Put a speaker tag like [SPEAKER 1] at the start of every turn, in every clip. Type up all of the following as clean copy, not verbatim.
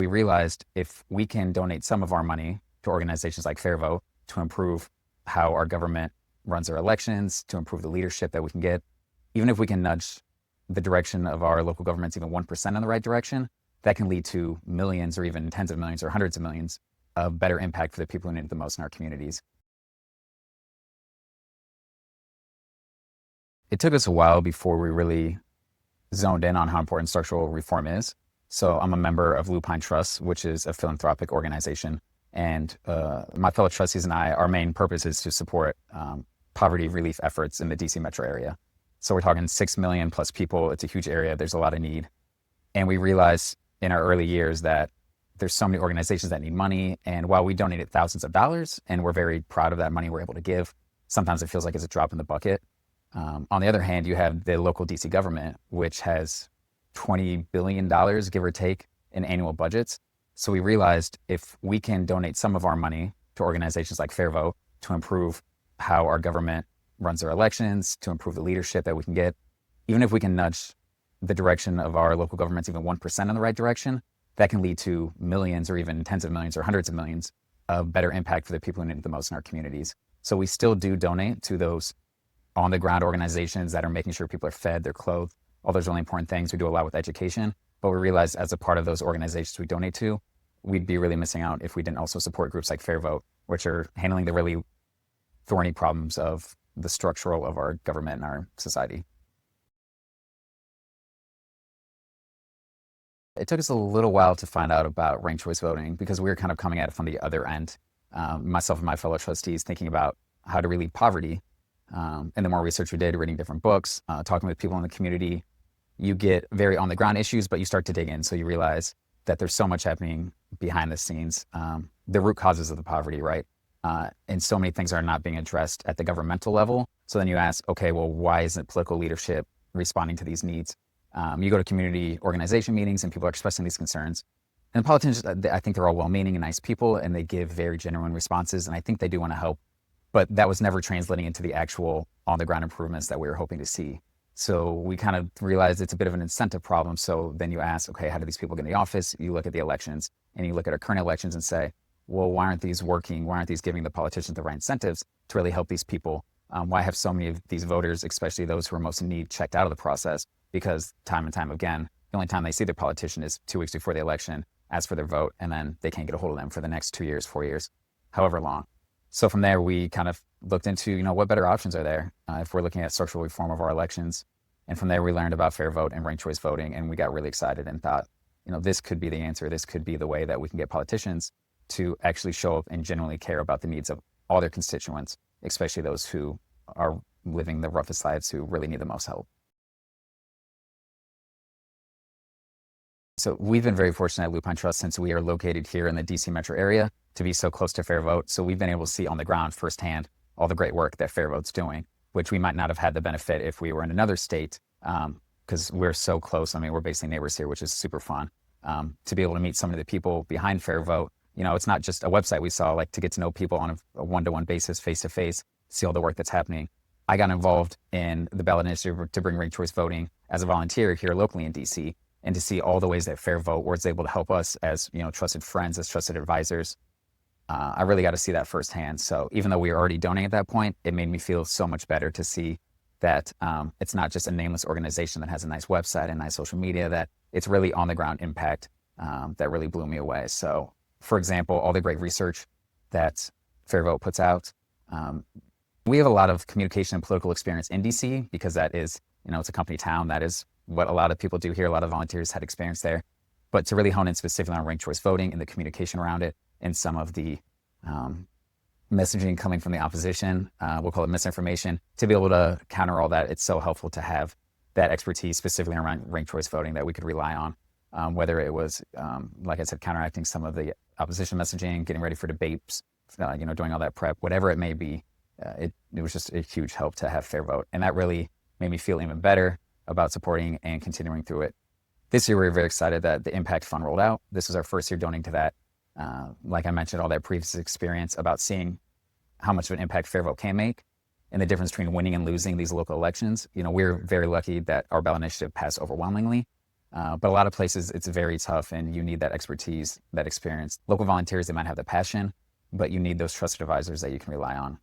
[SPEAKER 1] We realized if we can donate some of our money to organizations like Fair Vote to improve how our government runs their elections, to improve the leadership that we can get, even if we can nudge the direction of our local governments even 1% in the right direction, that can lead to millions or even tens of millions or hundreds of millions of better impact for the people who need it the most in our communities. It took us a while before we really zoned in on how important structural reform is. So I'm a member of Lupine Trust, which is a philanthropic organization. And my fellow trustees and I, our main purpose is to support poverty relief efforts in the DC metro area. So we're talking 6 million plus people. It's a huge area. There's a lot of need. And we realized in our early years that there's so many organizations that need money. And while we donated thousands of dollars and we're very proud of that money we're able to give, sometimes it feels like it's a drop in the bucket. On the other hand, you have the local DC government, which has $20 billion, give or take, in annual budgets. So we realized if we can donate some of our money to organizations like Fair Vote to improve how our government runs their elections, to improve the leadership that we can get, even if we can nudge the direction of our local governments even 1% in the right direction, that can lead to millions or even tens of millions or hundreds of millions of better impact for the people who need it the most in our communities. So we still do donate to those on the ground organizations that are making sure people are fed, they're clothed, all those really important things. We do a lot with education, but we realized as a part of those organizations we donate to, we'd be really missing out if we didn't also support groups like Fair Vote, which are handling the really thorny problems of the structural of our government and our society. It took us a little while to find out about ranked choice voting because we were kind of coming at it from the other end. Myself and my fellow trustees thinking about how to relieve poverty. And the more research we did, reading different books, talking with people in the community, you get very on the ground issues, but you start to dig in. So you realize that there's so much happening behind the scenes, the root causes of the poverty, right? And so many things are not being addressed at the governmental level. So then you ask, okay, well, why isn't political leadership responding to these needs? You go to community organization meetings and people are expressing these concerns. And politicians, I think they're all well-meaning and nice people, and they give very genuine responses. And I think they do want to help, but that was never translating into the actual on-the-ground improvements that we were hoping to see. So we kind of realized it's a bit of an incentive problem. So then you ask, okay, how do these people get in the office? You look at the elections and you look at our current elections and say, well, why aren't these working? Why aren't these giving the politicians the right incentives to really help these people? Why have so many of these voters, especially those who are most in need, checked out of the process? Because time and time again, the only time they see their politician is 2 weeks before the election, ask for their vote, and then they can't get a hold of them for the next 2 years, 4 years, however long. So from there, we kind of looked into, what better options are there if we're looking at structural reform of our elections. And from there, we learned about Fair Vote and ranked choice voting, and we got really excited and thought, this could be the answer. This could be the way that we can get politicians to actually show up and genuinely care about the needs of all their constituents, especially those who are living the roughest lives, who really need the most help. So we've been very fortunate at Lupine Trust, since we are located here in the DC metro area, to be so close to Fair Vote. So we've been able to see on the ground firsthand all the great work that Fair Vote's doing, which we might not have had the benefit if we were in another state, because we're so close. I mean, we're basically neighbors here, which is super fun. To be able to meet some of the people behind Fair Vote, it's not just a website we saw, like to get to know people on a one-to-one basis, face-to-face, see all the work that's happening. I got involved in the ballot initiative to bring ranked choice voting as a volunteer here locally in DC, and to see all the ways that Fair Vote was able to help us as trusted friends, as trusted advisors. I really got to see that firsthand. So even though we were already donating at that point, it made me feel so much better to see that it's not just a nameless organization that has a nice website and nice social media, that it's really on the ground impact that really blew me away. So for example, all the great research that Fair Vote puts out. We have a lot of communication and political experience in DC because that is, it's a company town. That is what a lot of people do here. A lot of volunteers had experience there. But to really hone in specifically on ranked choice voting and the communication around it, and some of the messaging coming from the opposition, we'll call it misinformation, to be able to counter all that, it's so helpful to have that expertise specifically around ranked choice voting that we could rely on, whether it was, like I said, counteracting some of the opposition messaging, getting ready for debates, doing all that prep, whatever it may be. It was just a huge help to have Fair Vote. And that really made me feel even better about supporting and continuing through it. This year, we were very excited that the Impact Fund rolled out. This was our first year donating to that. Like I mentioned, all that previous experience about seeing how much of an impact Fair Vote can make and the difference between winning and losing these local elections. We're very lucky that our ballot initiative passed overwhelmingly. But a lot of places, it's very tough and you need that expertise, that experience. Local volunteers, they might have the passion, but you need those trusted advisors that you can rely on.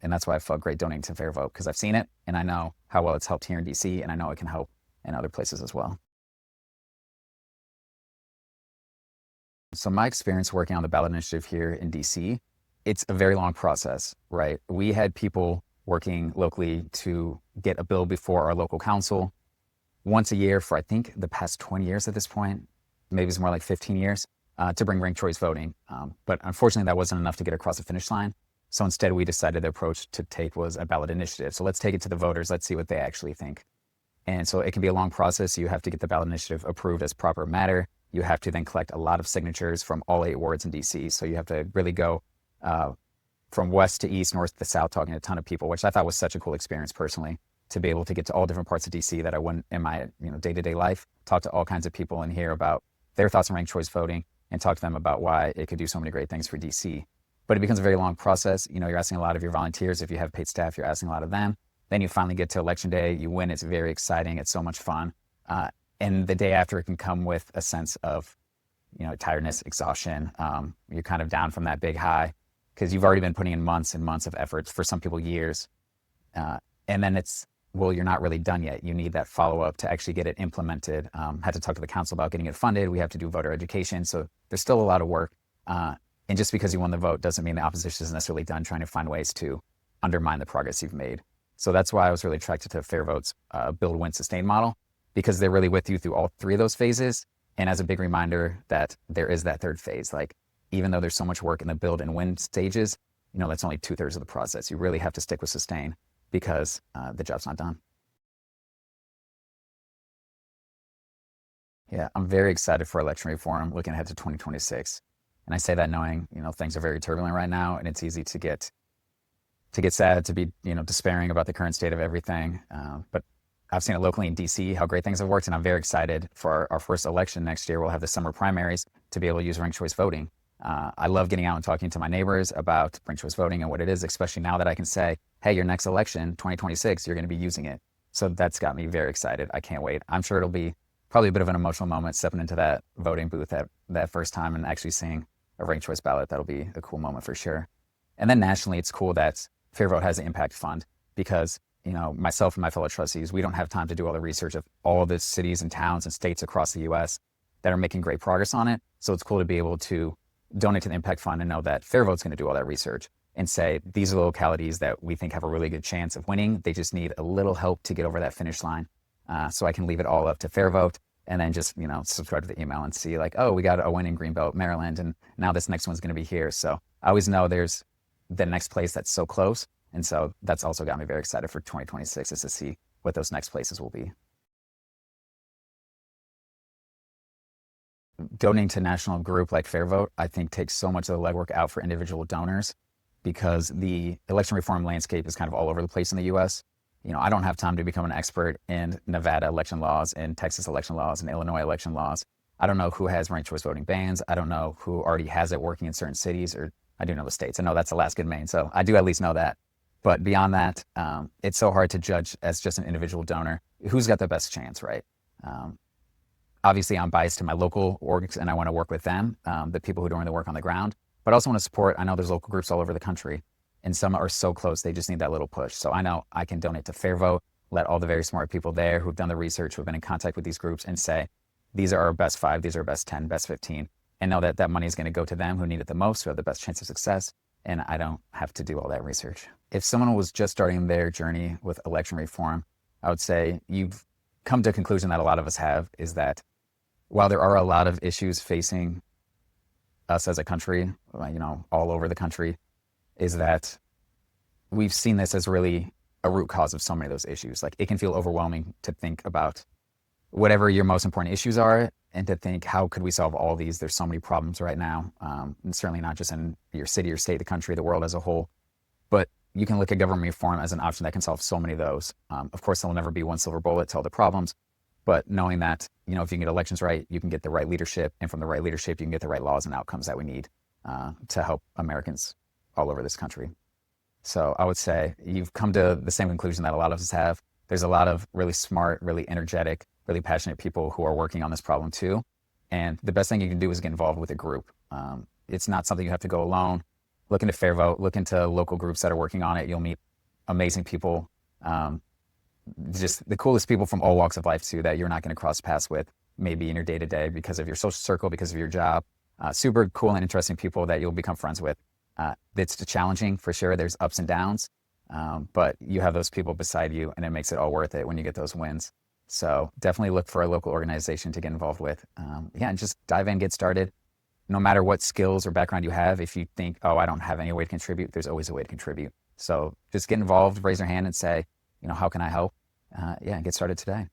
[SPEAKER 1] And that's why I felt great donating to Fair Vote, because I've seen it and I know how well it's helped here in DC, and I know it can help in other places as well. So my experience working on the ballot initiative here in DC, it's a very long process, right? We had people working locally to get a bill before our local council once a year for, I think, the past 20 years at this point, maybe it's more like 15 years, to bring ranked choice voting. But unfortunately, that wasn't enough to get across the finish line. So instead, we decided the approach to take was a ballot initiative. So let's take it to the voters. Let's see what they actually think. And so it can be a long process. You have to get the ballot initiative approved as proper matter. You have to then collect a lot of signatures from all 8 wards in DC. So you have to really go from west to east, north to south, talking to a ton of people, which I thought was such a cool experience personally, to be able to get to all different parts of DC that I wouldn't in my day-to-day life, talk to all kinds of people and hear about their thoughts on ranked choice voting and talk to them about why it could do so many great things for DC. But it becomes a very long process. You're asking a lot of your volunteers. If you have paid staff, you're asking a lot of them. Then you finally get to election day, you win. It's very exciting. It's so much fun. And the day after, it can come with a sense of, tiredness, exhaustion. You're kind of down from that big high because you've already been putting in months and months of efforts, for some people years. And then you're not really done yet. You need that follow-up to actually get it implemented. Had to talk to the council about getting it funded. We have to do voter education. So there's still a lot of work. And just because you won the vote doesn't mean the opposition is necessarily done trying to find ways to undermine the progress you've made. So that's why I was really attracted to Fair Vote's build, win, sustain model, because they're really with you through all 3 of those phases. And as a big reminder that there is that 3rd phase, like even though there's so much work in the build and win stages, that's only 2/3 of the process. You really have to stick with sustain because the job's not done. Yeah, I'm very excited for election reform looking ahead to 2026. And I say that knowing, things are very turbulent right now, and it's easy to get sad, to be, despairing about the current state of everything. But I've seen it locally in DC, how great things have worked. And I'm very excited for our first election next year. We'll have the summer primaries to be able to use ranked choice voting. I love getting out and talking to my neighbors about ranked choice voting and what it is, especially now that I can say, hey, your next election, 2026, you're going to be using it. So that's got me very excited. I can't wait. I'm sure it'll be probably a bit of an emotional moment stepping into that voting booth at that first time and actually seeing a ranked choice ballot. That'll be a cool moment for sure. And then nationally, it's cool that Fair Vote has an impact fund because, myself and my fellow trustees, we don't have time to do all the research of all the cities and towns and states across the US that are making great progress on it. So it's cool to be able to donate to the impact fund and know that Fair Vote's going to do all that research and say, these are the localities that we think have a really good chance of winning. They just need a little help to get over that finish line. So I can leave it all up to Fair Vote and then just, subscribe to the email and see like, oh, we got a win in Greenbelt, Maryland, and now this next one's going to be here. So I always know there's the next place that's so close. And so that's also got me very excited for 2026 is to see what those next places will be. Donating to a national group like Fair Vote, I think takes so much of the legwork out for individual donors because the election reform landscape is kind of all over the place in the US. I don't have time to become an expert in Nevada election laws, in Texas election laws, and Illinois election laws. I don't know who has ranked choice voting bans. I don't know who already has it working in certain cities, or I do know the states. I know that's Alaska and Maine, so I do at least know that. But beyond that, it's so hard to judge as just an individual donor who's got the best chance, right? Obviously, I'm biased to my local orgs, and I want to work with them, the people who are doing the work on the ground, but I also want to support. I know there's local groups all over the country, and some are so close, they just need that little push. So I know I can donate to Fair Vote, let all the very smart people there who've done the research, who've been in contact with these groups, and say, these are our best 5, these are our best 10, best 15, and know that that money is going to go to them who need it the most, who have the best chance of success, and I don't have to do all that research. If someone was just starting their journey with election reform, I would say you've come to a conclusion that a lot of us have, is that while there are a lot of issues facing us as a country, all over the country, is that we've seen this as really a root cause of so many of those issues. Like, it can feel overwhelming to think about whatever your most important issues are and to think, how could we solve all these? There's so many problems right now, and certainly not just in your city or state, the country, the world as a whole. But you can look at government reform as an option that can solve so many of those. Of course, there'll never be one silver bullet to all the problems, but knowing that, if you can get elections right, you can get the right leadership, and from the right leadership, you can get the right laws and outcomes that we need to help Americans all over this country. So I would say you've come to the same conclusion that a lot of us have. There's a lot of really smart, really energetic really passionate people who are working on this problem too. And the best thing you can do is get involved with a group. It's not something you have to go alone. Look into FairVote, look into local groups that are working on it. You'll meet amazing people, just the coolest people from all walks of life too, that you're not going to cross paths with maybe in your day-to-day because of your social circle, because of your job. Super cool and interesting people that you'll become friends with. It's challenging for sure. There's ups and downs, but you have those people beside you, and it makes it all worth it when you get those wins. So definitely look for a local organization to get involved with. And just dive in, get started. No matter what skills or background you have, if you think, oh, I don't have any way to contribute, there's always a way to contribute. So just get involved, raise your hand and say, how can I help? And get started today.